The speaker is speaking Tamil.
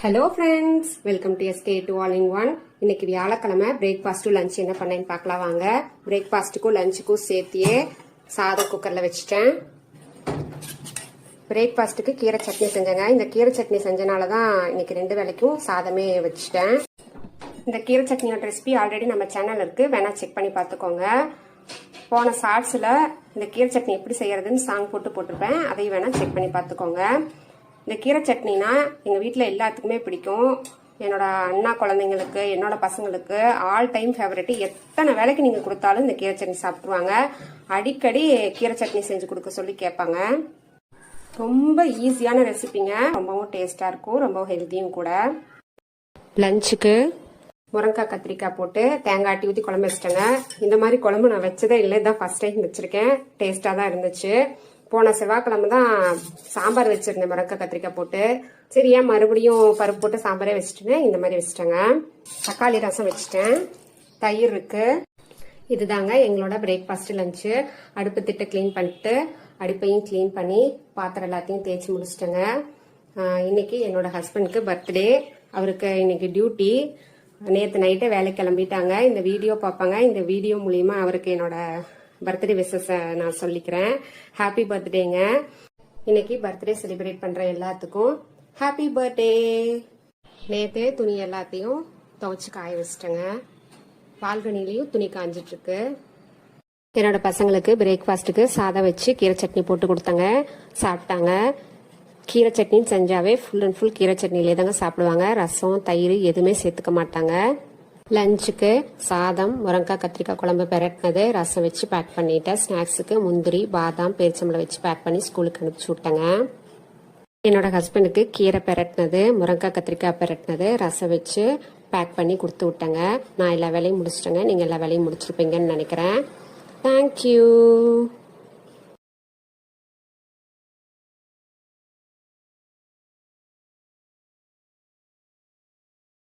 Hello friends, welcome to SK to all in one. இன்னைக்கு வியாழக்கிழமை பிரேக்ஃபாஸ்ட்டும் லஞ்ச் என்ன பண்ணேன்னு பார்க்கலாம் வாங்க. பிரேக்ஃபாஸ்ட்டுக்கும் லஞ்சுக்கும் சேர்த்தியே சாதம் குக்கரில் வச்சுட்டேன். பிரேக்ஃபாஸ்ட்டுக்கு கீரை சட்னி செஞ்சேங்க. இந்த கீரை சட்னி செஞ்சனால தான் இன்னைக்கு 2 வேளைக்கும் சாதமே வச்சுட்டேன். இந்த கீரை சட்னியோட ரெசிபி ஆல்ரெடி நம்ம சேனல் இருக்கு, வேணா செக் பண்ணி பார்த்துக்கோங்க. போன ஷார்ட்ஸில் இந்த கீரை சட்னி எப்படி செய்யறதுன்னு சாங் போட்டிருப்பேன், அதையும் வேணா செக் பண்ணி பார்த்துக்கோங்க. இந்த கீரை சட்னினா எங்கள் வீட்டில் எல்லாத்துக்குமே பிடிக்கும். என்னோட அண்ணா குழந்தைங்களுக்கு, என்னோட பசங்களுக்கு ஆல் டைம் ஃபேவரெட். எத்தனை வேலைக்கு நீங்கள் கொடுத்தாலும் இந்த கீரை சட்னி சாப்பிடுவாங்க. அடிக்கடி கீரை சட்னி செஞ்சு கொடுக்க சொல்லி கேட்பாங்க. ரொம்ப ஈஸியான ரெசிபிங்க, ரொம்பவும் டேஸ்டாக இருக்கும், ரொம்பவும் ஹெல்த்தியும் கூட. லஞ்சுக்கு முருங்கைக்காய் கத்திரிக்காய் போட்டு தேங்காய் ஆட்டி ஊற்றி குழம்பு வச்சிட்டேங்க. இந்த மாதிரி குழம்பு நான் வச்சதே இல்லை, இதான் ஃபர்ஸ்ட் டைம் வச்சிருக்கேன். டேஸ்டாக தான் இருந்துச்சு. போன செவ்வாய்க்கிழமை தான் சாம்பார் வச்சிருந்தேன் முருங்கைக்காய் கத்திரிக்காய் போட்டு. சரி, ஏன் மறுபடியும் பருப்பு போட்டு சாம்பாரே வச்சுட்டேன். இந்த மாதிரி வச்சுட்டேங்க. தக்காளி ரசம் வச்சுட்டேன், தயிர் இருக்கு. இதுதாங்க எங்களோட பிரேக்ஃபாஸ்ட் லஞ்சு. அடுப்பு திட்ட கிளீன் பண்ணிட்டு அடுப்பையும் கிளீன் பண்ணி பாத்திரம் எல்லாத்தையும் தேய்ச்சி முடிச்சிட்டேங்க. இன்னைக்கு என்னோட ஹஸ்பண்டுக்கு பர்த்டே. அவருக்கு இன்னைக்கு டியூட்டி. நேற்று நைட்டே வேலை கிளம்பிட்டாங்க. இந்த வீடியோ பார்ப்பாங்க. இந்த வீடியோ மூலியமா அவருக்கு என்னோட பர்த்டே விஷஸ் நான் சொல்லிக்கிறேன். ஹாப்பி பர்த்டேங்க. இன்னைக்கு பர்த்டே செலிப்ரேட் பண்ற எல்லாத்துக்கும் ஹாப்பி பர்த்டே. நேத்தே துணி எல்லாத்தையும் துவைச்சு காய வச்சிட்டேங்க. பால்கனிலையும் துணி காஞ்சிட்டு இருக்கு. என்னோட பசங்களுக்கு பிரேக்ஃபாஸ்ட்டுக்கு சாதம் வச்சு கீரை சட்னி போட்டு கொடுத்தாங்க, சாப்பிட்டாங்க. கீரை சட்னி செஞ்சாவே ஃபுல் அண்ட் ஃபுல் கீரை சட்னிலே தாங்க சாப்பிடுவாங்க. ரசம் தயிர் எதுவுமே சேர்த்துக்க மாட்டாங்க. லஞ்சுக்கு சாதம், முருங்கைக்காய் கத்திரிக்காய் குழம்பு பெரட்டினது, ரசம் வச்சு பேக் பண்ணிட்டேன். ஸ்நாக்ஸுக்கு முந்திரி, பாதாம், பேரிச்சம்பழம் வச்சு பேக் பண்ணி ஸ்கூலுக்கு அனுப்பிச்சு விட்டேங்க. என்னோட ஹஸ்பண்டுக்கு கீரை பெரட்டினது, முருங்கைக்காய் கத்திரிக்காய் பெரட்டினது, ரசம் வச்சு பேக் பண்ணி கொடுத்து விட்டேங்க. நான் எல்லா வேலையும் முடிச்சிட்டேங்க. நீங்கள் எல்லா வேலையும் முடிச்சிருப்பீங்கன்னு நினைக்கிறேன். தேங்க்யூ.